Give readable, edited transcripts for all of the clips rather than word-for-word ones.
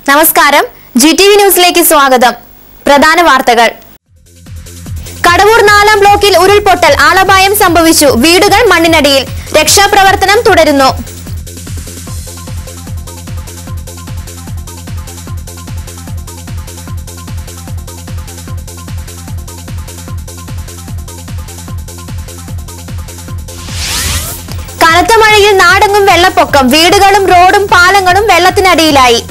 നമസ്കാരം, GTV ന്യൂസിലേക്ക് സ്വാഗതം. പ്രധാന വാർത്തകൾ. കടവൂർ 4-ാം ബ്ലോക്കിൽ ഉരുൾപൊട്ടൽ, ആളപായം സംഭവിച്ചു. വീടുകൾ മണ്ണിനടിയിൽ. രക്ഷാപ്രവർത്തനം തുടരുന്നു. കനത്ത മഴയിൽ നാടെങ്ങും വെള്ളപ്പൊക്കം. വീടുകളും റോഡും പാലങ്ങളും വെള്ളത്തിനടിയിലായി.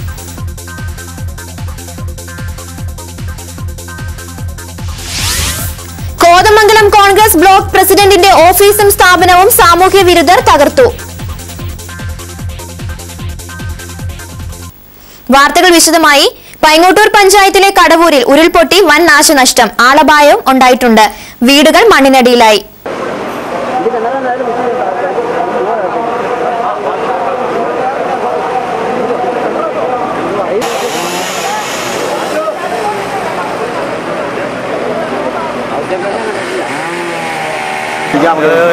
കോതമംഗലം കോൺഗ്രസ് ബ്ലോക്ക് പ്രസിഡന്റിന്റെ ഓഫീസും സ്ഥാപനവും സാമൂഹ്യ വിരുദ്ധർ തകർത്തു. വാർത്തകൾ വിശദമായി. പൈങ്ങോട്ടൂർ പഞ്ചായത്തിലെ കടവൂരിൽ ഉരുൾപൊട്ടി വൻ നാശനഷ്ടം, ആളപായവും ഉണ്ടായിട്ടുണ്ട്. വീടുകൾ മണ്ണിനടിയിലായി.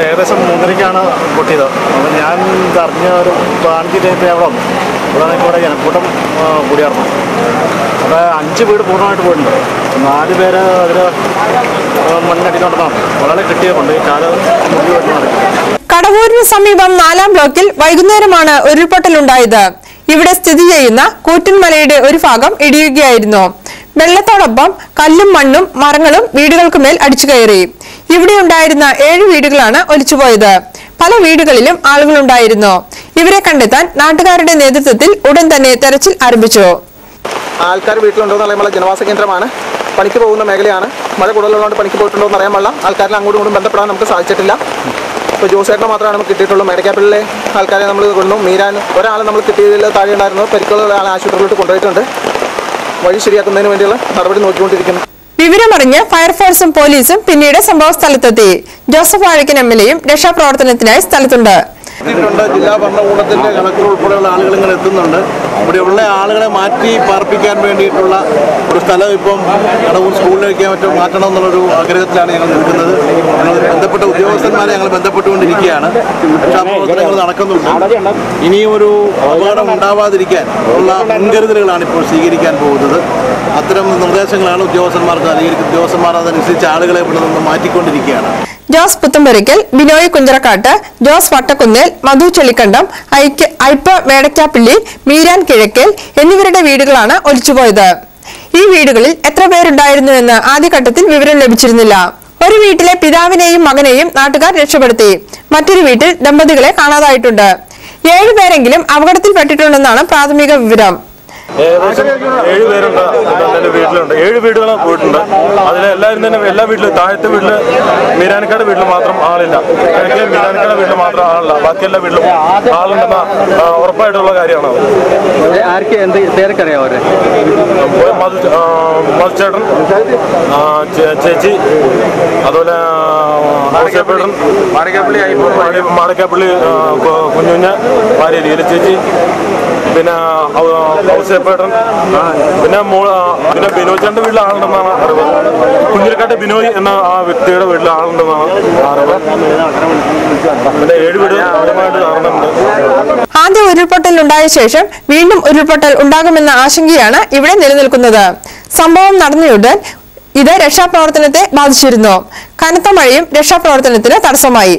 ഏകദേശം 3:30-ക്കാണ് പൊട്ടിയത്. അപ്പം ഞാൻ അറിഞ്ഞ ഒരു 5 ടൈപ്പ് അവിടെ വന്നു. ഇവിടെ ജനക്കൂട്ടം കൂടിയായിരുന്നു. അപ്പോൾ 5 വീട് പൂർണ്ണമായിട്ട് പോയിട്ടുണ്ട്. 4 പേര് അതിൽ മണ്ണിനടിയിലുണ്ടെന്നാണ് വളരെ കിട്ടിയതുകൊണ്ട് ഈ കാലം മുഴുവൻ നടക്കും. കടവൂരിന് സമീപം 4-ാം ബ്ലോക്കിൽ വൈകുന്നേരമാണ് ഉരുൾപൊട്ടലുണ്ടായത്. ഇവിടെ സ്ഥിതി ചെയ്യുന്ന കൂറ്റൻമലയുടെ ഒരു ഭാഗം ഇടിയുകയായിരുന്നു. വെള്ളത്തോടൊപ്പം കല്ലും മണ്ണും മരങ്ങളും വീടുകൾക്കുമേൽ അടിച്ചു കയറി. ഇവിടെ ഉണ്ടായിരുന്ന 7 വീടുകളാണ് ഒലിച്ചുപോയത്. പല വീടുകളിലും ആളുകളുണ്ടായിരുന്നു. ഇവരെ കണ്ടെത്താൻ നാട്ടുകാരുടെ നേതൃത്വത്തിൽ ഉടൻ തന്നെ തെരച്ചിൽ ആരംഭിച്ചു. ആൾക്കാർ വീട്ടിലുണ്ടോ എന്ന് അറിയാനുള്ള ജനവാസ കേന്ദ്രമാണ്. പണിക്ക് പോകുന്ന മേഖലയാണ്. മഴ കൂടുതലുള്ളതുകൊണ്ട് പണിക്ക് പോയിട്ടുണ്ടോ എന്ന് അറിയാൻ പാടില്ല. ആൾക്കാരിൽ അങ്ങോട്ടും ഇങ്ങോട്ടും ബന്ധപ്പെടാൻ നമുക്ക് സാധിച്ചിട്ടില്ല. ഇപ്പോൾ ജോസേട്ടനെ മാത്രമാണ് നമുക്ക് കിട്ടിയിട്ടുള്ളൂ. മേടക്കാപ്പിളിലെ ആൾക്കാരെ നമ്മൾ കൊണ്ടു. മീരാൻ ഒരാൾ നമ്മൾ കിട്ടിയതിൽ താഴെ ഉണ്ടായിരുന്നു. പരിക്കുള്ള ആളെ ആശുപത്രിയിലോട്ട് കൊണ്ടുപോയിട്ടുണ്ട്. വഴി ശരിയാക്കുന്നതിന് വേണ്ടിയുള്ള നടപടി നോക്കിക്കൊണ്ടിരിക്കുന്നു. വിവരമറിഞ്ഞ് ഫയർഫോഴ്സും പോലീസും പിന്നീട് സംഭവ സ്ഥലത്തെത്തി. ജോസഫ് വാഴക്കൻ MLA യും രക്ഷാപ്രവർത്തനത്തിനായി സ്ഥലത്തുണ്ട്. ജില്ലാ ഭരണകൂടത്തിന്റെ കളക്ടർ ഉൾപ്പെടെയുള്ള ആളുകൾ ഇങ്ങനെ എത്തുന്നുണ്ട്. ഇവിടെയുള്ള ആളുകളെ മാറ്റി പാർപ്പിക്കാൻ വേണ്ടിയിട്ടുള്ള ഒരു സ്ഥലം ഇപ്പം കടവൂർ സ്കൂളിലേക്ക് മറ്റും മാറ്റണം എന്നുള്ളൊരു ആഗ്രഹത്തിലാണ് ഞങ്ങൾ നിൽക്കുന്നത്. ബന്ധപ്പെട്ട ഉദ്യോഗസ്ഥന്മാരെ ഞങ്ങൾ ബന്ധപ്പെട്ടുകൊണ്ടിരിക്കുകയാണ്. രക്ഷാപ്രവർത്തനങ്ങൾ നടക്കുന്നുണ്ട്. ഇനിയും ഒരു അപകടം ഉണ്ടാവാതിരിക്കാൻ ഉള്ള മുൻകരുതലുകളാണ് ഇപ്പോൾ സ്വീകരിക്കാൻ പോകുന്നത്. അത്തരം നിർദ്ദേശങ്ങളാണ് ഉദ്യോഗസ്ഥന്മാർക്ക് അല്ലെങ്കിൽ ഉദ്യോഗസ്ഥന്മാർ അതനുസരിച്ച് ആളുകളെ ഇവിടെ നിന്ന് മാറ്റിക്കൊണ്ടിരിക്കുകയാണ്. ജോസ് പുത്തമ്പരിക്കൽ, ബിനോയ് കുഞ്ചറക്കാട്ട്, ജോസ് വട്ടക്കുന്നേൽ, മധു ചെളിക്കണ്ടം, ഐപ്പ വേടക്കാപ്പിള്ളി, മീരാൻ കിഴക്കൽ എന്നിവരുടെ വീടുകളാണ് ഒലിച്ചുപോയത്. ഈ വീടുകളിൽ എത്ര പേരുണ്ടായിരുന്നു എന്ന് ആദ്യഘട്ടത്തിൽ വിവരം ലഭിച്ചിരുന്നില്ല. ഒരു വീട്ടിലെ പിതാവിനെയും മകനെയും നാട്ടുകാർ രക്ഷപ്പെടുത്തി. മറ്റൊരു വീട്ടിൽ ദമ്പതികളെ കാണാതായിട്ടുണ്ട്. 7 പേരെങ്കിലും അപകടത്തിൽപ്പെട്ടിട്ടുണ്ടെന്നാണ് പ്രാഥമിക വിവരം. ഏകദേശം 7 പേരുണ്ട് എൻ്റെ വീട്ടിലുണ്ട്. 7 വീടുകൾ പോയിട്ടുണ്ട്. അതിൽ എല്ലാവരും തന്നെ എല്ലാ വീട്ടിലും താഴത്തെ വീട്ടിൽ മീരാനിക്കാട് വീട്ടിൽ മാത്രം ആളില്ല. കിഴക്കേ മീരാനിക്കാട് വീട്ടിൽ മാത്രം ആളില്ല. ബാക്കി എല്ലാ വീട്ടിലും ആളുണ്ടെന്ന ഉറപ്പായിട്ടുള്ള കാര്യമാണ്. മധുചേട്ടൻ, ചേച്ചി, അതുപോലെ മാടക്കാപ്പള്ളി കുഞ്ഞുഞ്ഞ്, ഭാര്യ ലീല ചേച്ചി, പിന്നെ ഔസേപ്പേട്ടൻ, പിന്നെ ബിനോച്ചേട്ടൻ്റെ വീട്ടിൽ ആളുണ്ടെന്നാണ് അറിവ്. കുഞ്ഞിലക്കാട്ടെ ബിനോയ് എന്ന ആ വ്യക്തിയുടെ വീട്ടിൽ ആളുണ്ടെന്നാണ് അറിവ്. പിന്നെ 7 വീട് ആദ്യമായിട്ട് കാണുന്നുണ്ട്. ആദ്യ ഉരുൾപൊട്ടലുണ്ടായ ശേഷം വീണ്ടും ഉരുൾപൊട്ടൽ ഉണ്ടാകുമെന്ന ആശങ്കയാണ് ഇവിടെ നിലനിൽക്കുന്നത്. സംഭവം നടന്നയുടൻ ഇത് രക്ഷാപ്രവർത്തനത്തെ ബാധിച്ചിരുന്നു. കനത്ത മഴയും രക്ഷാപ്രവർത്തനത്തിന് തടസ്സമായി.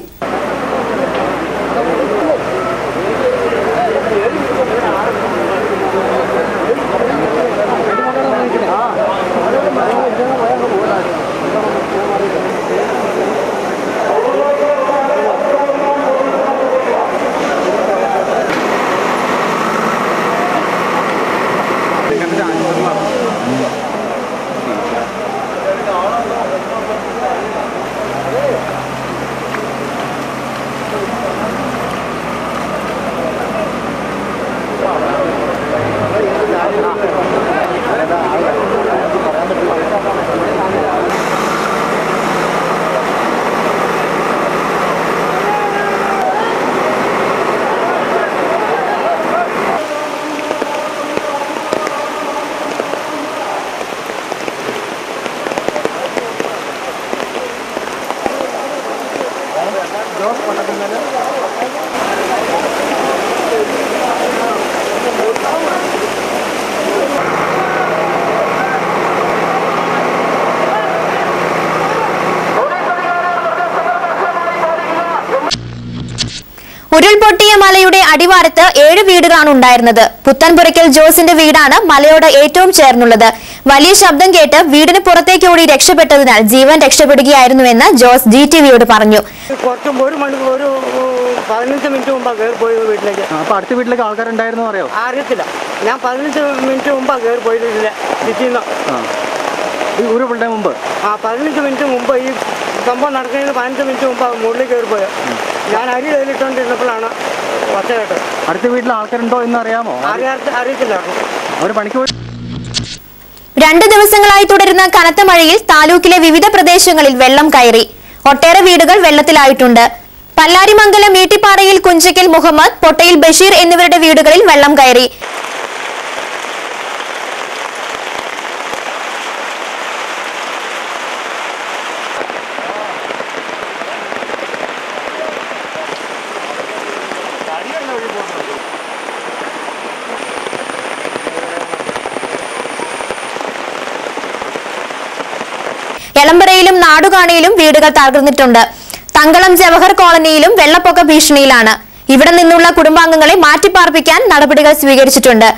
ഉരുൾപൊട്ടിയ മലയുടെ അടിവാരത്ത് 7 വീടുകളാണ് ഉണ്ടായിരുന്നത്. പുത്തൻപുരയ്ക്കൽ ജോസിന്റെ വീടാണ് മലയോട് ഏറ്റവും ചേർന്നുള്ളത്. വലിയ ശബ്ദം കേട്ട് വീടിന് പുറത്തേക്ക് ഓടി രക്ഷപ്പെട്ടതിനാൽ ജീവൻ രക്ഷപ്പെടുകയായിരുന്നുവെന്ന് ജോസ് GTVയോട് പറഞ്ഞു. കുറച്ചും ഒരു 15 മിനിറ്റ് മുമ്പാണ് കയറി പോയത് വീട്ടിലേക്ക്. അപ്പോൾ അടുത്ത വീട്ടിലേക്ക് ആൾക്കാരുണ്ടായിരുന്നു അറിയോ? അറിയത്തില്ല. ഞാൻ 15 മിനിറ്റ് മുമ്പാണ് കയറി പോയിട്ടില്ല സിറ്റിന്ന്. ഈ ഉരുൾപൊട്ടലിന് മുമ്പ് 15 മിനിറ്റ് മുമ്പ് ഈ സംഭവം നടക്കുന്നതിന് 15 മിനിറ്റ് മുമ്പാണ് മുകളിൽ കയറി പോയത്. ഞാൻ അരി കയ്യിലിട്ടുകൊണ്ടിരുന്നപ്പോഴാണ് ഒച്ച കേട്ടത്. അടുത്ത വീട്ടിൽ ആൾക്കാരുണ്ടോ എന്ന് അറിയാമോ? അറിയത്തില്ലായിരുന്നു. അവർ പണിക്ക് പോയി. 2 ദിവസങ്ങളായി തുടരുന്ന കനത്ത മഴയിൽ താലൂക്കിലെ വിവിധ പ്രദേശങ്ങളിൽ വെള്ളം കയറി. ഒട്ടേറെ വീടുകൾ വെള്ളത്തിലായിട്ടുണ്ട്. പല്ലാരിമംഗലം ഈട്ടിപ്പാറയിൽ കുഞ്ചക്കൽ മുഹമ്മദ്, പൊട്ടയിൽ ബഷീർ എന്നിവരുടെ വീടുകളിൽ വെള്ളം കയറി. എളമ്പരയിലും നാടുകാണിയിലും വീടുകൾ തകർന്നിട്ടുണ്ട്. തങ്കളം ജവഹർ കോളനിയിലും വെള്ളപ്പൊക്ക ഭീഷണിയിലാണ്. ഇവിടെ നിന്നുള്ള കുടുംബാംഗങ്ങളെ മാറ്റിപ്പാർപ്പിക്കാൻ നടപടികൾ സ്വീകരിച്ചിട്ടുണ്ട്.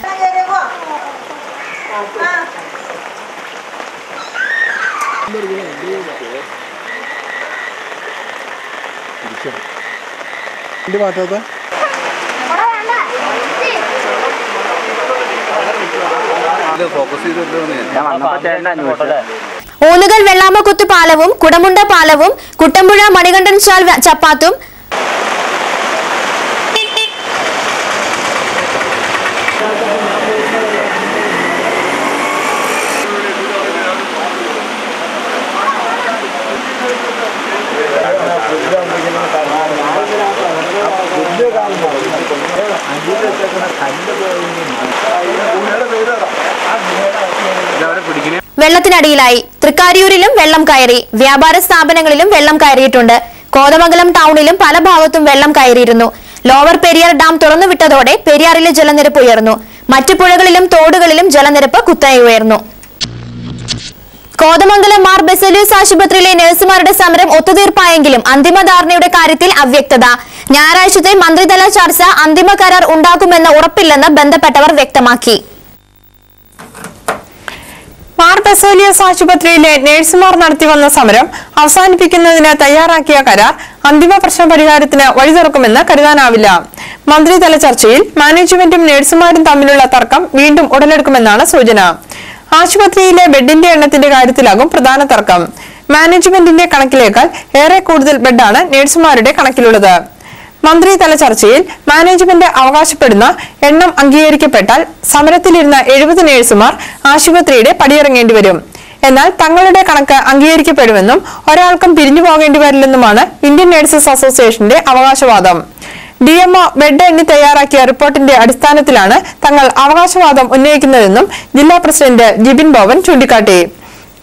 ഊന്നുകൽ വെള്ളാമക്കുത്ത് പാലവും കുടമുണ്ട പാലവും കുട്ടമ്പുഴ മണികണ്ഠൻ ചാൽ ചപ്പാത്തും വെള്ളത്തിനടിയിലായി. തൃക്കാരിയൂരിലും വെള്ളം കയറി. വ്യാപാര സ്ഥാപനങ്ങളിലും വെള്ളം കയറിയിട്ടുണ്ട്. കോതമംഗലം ടൗണിലും പല ഭാഗത്തും വെള്ളം കയറിയിരുന്നു. ലോവർ പെരിയാർ ഡാം തുറന്നുവിട്ടതോടെ പെരിയാറിലെ ജലനിരപ്പ് ഉയർന്നു. മറ്റു പുഴകളിലും തോടുകളിലും ജലനിരപ്പ് കുത്തനെ ഉയർന്നു. കോതമംഗലം മാർ ബെസലിയൂസ് ആശുപത്രിയിലെ നഴ്സുമാരുടെ സമരം ഒത്തുതീർപ്പായെങ്കിലും അന്തിമ ധാരണയുടെ കാര്യത്തിൽ അവ്യക്തത. ഞായറാഴ്ചത്തെ മന്ത്രിതല ചർച്ച അന്തിമ കരാർ ഉണ്ടാക്കുമെന്ന് ഉറപ്പില്ലെന്ന് ബന്ധപ്പെട്ടവർ വ്യക്തമാക്കി. മാർ ബെസേലിയസ് ആശുപത്രിയിലെ നഴ്സുമാർ നടത്തിവന്ന സമരം അവസാനിപ്പിക്കുന്നതിന് തയ്യാറാക്കിയ കരാർ അന്തിമ പ്രശ്ന പരിഹാരത്തിന് വഴി തുറക്കുമെന്ന് കരുതാനാവില്ല. മന്ത്രിതല ചർച്ചയിൽ മാനേജ്മെന്റും നഴ്സുമാരും തമ്മിലുള്ള തർക്കം വീണ്ടും ഉടലെടുക്കുമെന്നാണ് സൂചന. ആശുപത്രിയിലെ ബെഡിന്റെ എണ്ണത്തിന്റെ കാര്യത്തിലാകും പ്രധാന തർക്കം. മാനേജ്മെന്റിന്റെ കണക്കിലേക്കാൾ ഏറെ കൂടുതൽ ബെഡാണ് നഴ്സുമാരുടെ കണക്കിലുള്ളത്. മന്ത്രിതല ചർച്ചയിൽ മാനേജ്മെന്റ് അവകാശപ്പെടുന്ന എണ്ണം അംഗീകരിക്കപ്പെട്ടാൽ സമരത്തിലിരുന്ന 70 നഴ്സുമാർ ആശുപത്രിയുടെ പടിയിറങ്ങേണ്ടി വരും. എന്നാൽ തങ്ങളുടെ കണക്ക് അംഗീകരിക്കപ്പെടുമെന്നും ഒരാൾക്കും പിരിഞ്ഞു പോകേണ്ടി വരില്ലെന്നുമാണ് ഇന്ത്യൻ നഴ്സസ് അസോസിയേഷന്റെ അവകാശവാദം. DMO ബെഡ് എണ്ണി തയ്യാറാക്കിയ റിപ്പോർട്ടിന്റെ അടിസ്ഥാനത്തിലാണ് തങ്ങൾ അവകാശവാദം ഉന്നയിക്കുന്നതെന്നും ജില്ലാ പ്രസിഡന്റ് ജിബിൻ ബോവൻ ചൂണ്ടിക്കാട്ടി.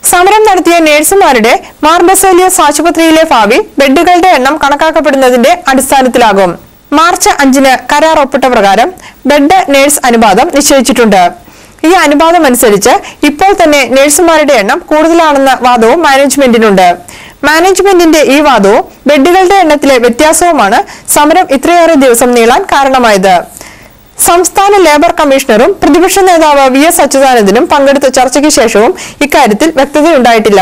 സമരം നടത്തിയ നഴ്സുമാരുടെ മാർ ബെസേലിയസ് ആശുപത്രിയിലെ ഭാവി ബെഡുകളുടെ എണ്ണം കണക്കാക്കപ്പെടുന്നതിന്റെ അടിസ്ഥാനത്തിലാകും. മാർച്ച് 5-ന് കരാർ ഒപ്പിട്ട പ്രകാരം ബെഡ് നഴ്സ് അനുപാതം നിശ്ചയിച്ചിട്ടുണ്ട്. ഈ അനുപാതം അനുസരിച്ച് ഇപ്പോൾ തന്നെ നഴ്സുമാരുടെ എണ്ണം കൂടുതലാണെന്ന വാദവും മാനേജ്മെന്റിനുണ്ട്. മാനേജ്മെന്റിന്റെ ഈ വാദവും ബെഡുകളുടെ എണ്ണത്തിലെ വ്യത്യാസവുമാണ് സമരം ഇത്രയേറെ ദിവസം നീളാൻ കാരണമായത്. സംസ്ഥാന ലേബർ കമ്മീഷണറും പ്രതിപക്ഷ നേതാവ് VS അച്യുതാനന്ദനും പങ്കെടുത്ത ചർച്ചയ്ക്ക് ശേഷവും ഇക്കാര്യത്തിൽ വ്യക്തതയുണ്ടായിട്ടില്ല.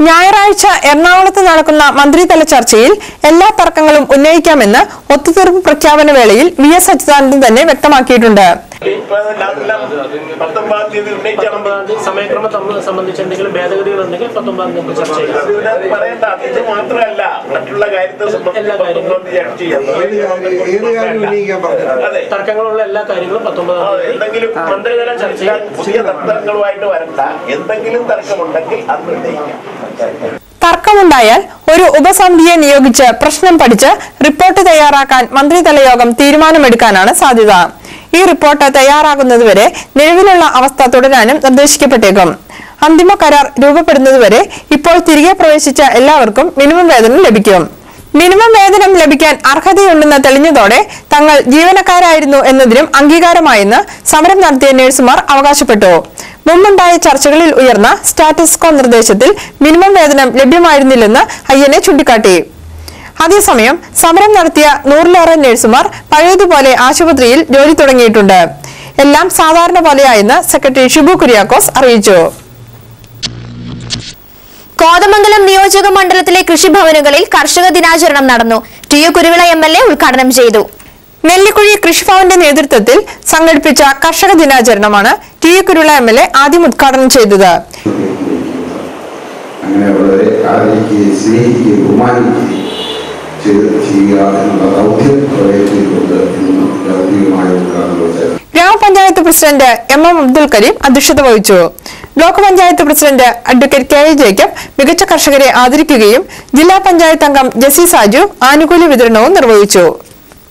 ഞായറാഴ്ച എറണാകുളത്ത് നടക്കുന്ന മന്ത്രിതല ചർച്ചയിൽ എല്ലാ തർക്കങ്ങളും ഉന്നയിക്കാമെന്ന് ഒത്തുതീർപ്പ് പ്രഖ്യാപന വേളയിൽ VS അച്യുതാനന്ദൻ തന്നെ വ്യക്തമാക്കിയിട്ടുണ്ട്. സമയക്രമം സംബന്ധിച്ച് എന്തെങ്കിലും ഭേദഗതികൾ ഉണ്ടെങ്കിൽ 19 നമുക്ക് ചർച്ച ചെയ്യാം. തർക്കങ്ങളുള്ള എല്ലാ കാര്യങ്ങളും 19 മന്ത്രിതല ചർച്ചയിൽ പുതിയ തർക്കങ്ങളുമായിട്ട് വരണ്ട. എന്തെങ്കിലും തർക്കമുണ്ടെങ്കിൽ അത് നിർണ്ണയിക്കാം. തർക്കമുണ്ടായാൽ ഒരു ഉപസമിതിയെ നിയോഗിച്ച് പ്രശ്നം പഠിച്ച് റിപ്പോർട്ട് തയ്യാറാക്കാൻ മന്ത്രിതല യോഗം തീരുമാനമെടുക്കാനാണ് സാധ്യത. ഈ റിപ്പോർട്ട് തയ്യാറാകുന്നതുവരെ നിലവിലുള്ള അവസ്ഥ തുടരാനും നിർദ്ദേശിക്കപ്പെട്ടേക്കും. അന്തിമ കരാർ രൂപപ്പെടുന്നതുവരെ ഇപ്പോൾ തിരികെ പ്രവേശിച്ച എല്ലാവർക്കും മിനിമം വേതനം ലഭിക്കും. മിനിമം വേതനം ലഭിക്കാൻ അർഹതയുണ്ടെന്ന് തെളിഞ്ഞതോടെ തങ്ങൾ ജീവനക്കാരായിരുന്നു എന്നതിനും അംഗീകാരമായെന്ന് സമരം നടത്തിയ നഴ്സുമാർ അവകാശപ്പെട്ടു. മുമ്പുണ്ടായ ചർച്ചകളിൽ ഉയർന്ന സ്റ്റാറ്റസ് കോ നിർദ്ദേശത്തിൽ മിനിമം വേതനം ലഭ്യമായിരുന്നില്ലെന്ന് INA ചൂണ്ടിക്കാട്ടി. അതേസമയം സമരം നടത്തിയ 100-ലേറെ നഴ്സുമാർ പഴയതുപോലെ ആശുപത്രിയിൽ ജോലി തുടങ്ങിയിട്ടുണ്ട്. എല്ലാം സാധാരണ പോലെയായെന്ന് സെക്രട്ടറി ഷിബു കുര്യാക്കോസ് അറിയിച്ചു. കോതമംഗലം നിയോജക മണ്ഡലത്തിലെ കൃഷിഭവനുകളിൽ കർഷക ദിനാചരണം നടന്നു. ടി യു കുരുവിള MLA ഉദ്ഘാടനം ചെയ്തു. നെല്ലിക്കുഴി കൃഷിഭവന്റെ നേതൃത്വത്തിൽ സംഘടിപ്പിച്ച കർഷക ദിനാചരണമാണ് ടി യു കുരുവിള MLA ആദ്യം ഉദ്ഘാടനം ചെയ്തത്. ഗ്രാമപഞ്ചായത്ത് പ്രസിഡന്റ് MM അബ്ദുൽ കരീം അധ്യക്ഷത വഹിച്ചു. Block panchayat president advocate KA Jacob മികച്ച കർഷകരെ ആദരിക്കുകയും ജില്ലാ പഞ്ചായത്ത് അംഗം ജെസി സാജു ആനുകൂല്യ വിതരണവും നിർവഹിച്ചു.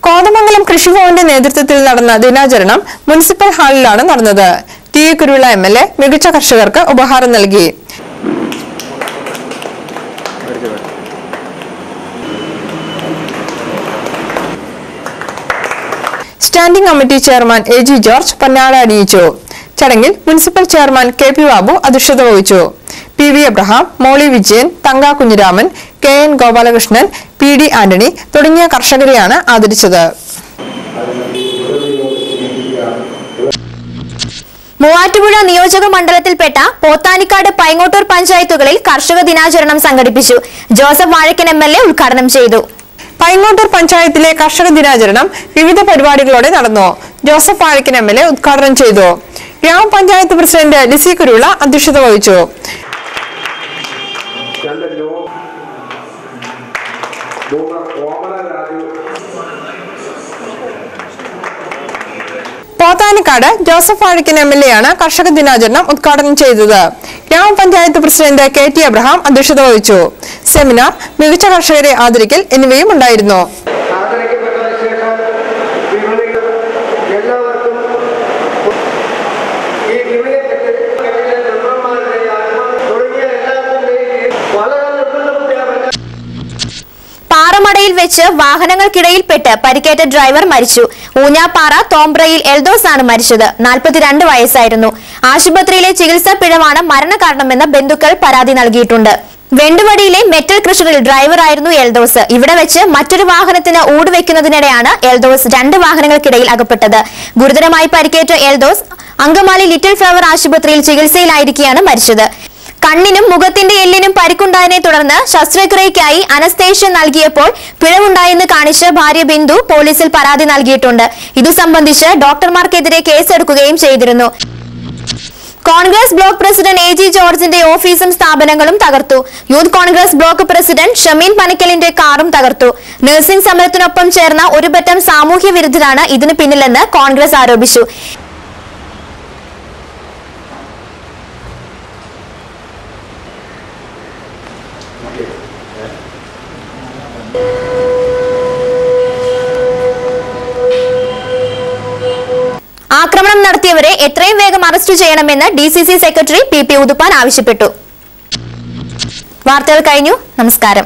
കോതമംഗലം കൃഷിഭവന്റെ നേതൃത്വത്തിൽ നടന്ന ദിനാചരണം മുനിസിപ്പൽ ഹാളിലാണ് നടന്നത്. ടി യു കുരുവിള MLA മികച്ച കർഷകർക്ക് ഉപഹാരം നൽകി. Standing committee chairman AG George പൊന്നാട അണിയിച്ചു. ചടങ്ങിൽ മുനിസിപ്പൽ ചെയർമാൻ KP ബാബു അധ്യക്ഷത വഹിച്ചു. PV അബ്രഹാം, മോളി വിജയൻ, തങ്ക കുഞ്ഞിരാമൻ, KN ഗോപാലകൃഷ്ണൻ, PD ആന്റണി തുടങ്ങിയ കർഷകരെയാണ് ആദരിച്ചത്. മൂവാറ്റുപുഴ നിയോജക മണ്ഡലത്തിൽപ്പെട്ട പോത്താനിക്കാട് പൈങ്ങോട്ടൂർ പഞ്ചായത്തുകളിൽ കർഷക ദിനാചരണം സംഘടിപ്പിച്ചു. ജോസഫ് വാഴക്കൻ MLA ഉദ്ഘാടനം ചെയ്തു. പൈങ്ങോട്ടൂർ പഞ്ചായത്തിലെ കർഷക ദിനാചരണം വിവിധ പരിപാടികളോടെ നടന്നു. ജോസഫ് വാഴക്കൻ MLA ഉദ്ഘാടനം ചെയ്തു. ഗ്രാമപഞ്ചായത്ത് പ്രസിഡന്റ് ലിസി കുരുവിള അധ്യക്ഷത വഹിച്ചു. പോത്താനിക്കാട് ജോസഫ് വാഴക്കൻ MLA ആണ് കർഷക ദിനാചരണം ഉദ്ഘാടനം ചെയ്തത്. ഗ്രാമപഞ്ചായത്ത് പ്രസിഡന്റ് KT അബ്രഹാം അധ്യക്ഷത വഹിച്ചു. സെമിനാർ, മികച്ച കർഷകരെ ആദരിക്കൽ എന്നിവയും ഉണ്ടായിരുന്നു. പാറമടയിൽ വെച്ച് വാഹനങ്ങൾക്കിടയിൽപ്പെട്ട് പരിക്കേറ്റ ഡ്രൈവർ മരിച്ചു. ഊഞ്ഞാപ്പാറ തോമ്പ്രയിൽ എൽദോസ് ആണ് മരിച്ചത്. 42 വയസ്സായിരുന്നു. ആശുപത്രിയിലെ ചികിത്സാ പിഴവാണ് മരണകാരണമെന്ന് ബന്ധുക്കൾ പരാതി നൽകിയിട്ടുണ്ട്. വെണ്ടുവടിയിലെ മെറ്റൽ ക്രഷറിൽ ഡ്രൈവറായിരുന്നു എൽദോസ്. ഇവിടെ വെച്ച് മറ്റൊരു വാഹനത്തിന് ഊടുവെക്കുന്നതിനിടെയാണ് എൽദോസ് 2 വാഹനങ്ങൾക്കിടയിൽ അകപ്പെട്ടത്. ഗുരുതരമായി പരിക്കേറ്റ എൽദോസ് അങ്കമാലി ലിറ്റിൽ ഫ്ലവർ ആശുപത്രിയിൽ ചികിത്സയിലായിരിക്കെയാണ് മരിച്ചത്. കണ്ണിനും മുഖത്തിന്റെ എല്ലിനും പരിക്കുണ്ടായതിനെ തുടർന്ന് ശസ്ത്രക്രിയയ്ക്കായി അനസ്തേഷ്യ നൽകിയപ്പോൾ പിഴവുണ്ടായെന്ന് കാണിച്ച് ഭാര്യ ബിന്ദു പോലീസിൽ പരാതി നൽകിയിട്ടുണ്ട്. ഇതു സംബന്ധിച്ച് ഡോക്ടർമാർക്കെതിരെ കേസെടുക്കുകയും ചെയ്തിരുന്നു. കോൺഗ്രസ് ബ്ലോക്ക് പ്രസിഡന്റ് AG ജോർജിന്റെ ഓഫീസും സ്ഥാപനങ്ങളും തകർത്തു. Youth Congress block president Shameen പനക്കലിന്റെ കാറും തകർത്തു. നഴ്സിംഗ് സമരത്തിനൊപ്പം ചേർന്ന ഒരു പറ്റം സാമൂഹ്യ വിരുദ്ധരാണ് ഇതിന് പിന്നിലെന്ന് കോൺഗ്രസ് ആരോപിച്ചു. ആക്രമണം നടത്തിയവരെ എത്രയും വേഗം അറസ്റ്റ് ചെയ്യണമെന്ന് DCC സെക്രട്ടറി PP ഉതുപ്പാൻ ആവശ്യപ്പെട്ടു. വാർത്തകൾ കഴിഞ്ഞു. നമസ്കാരം.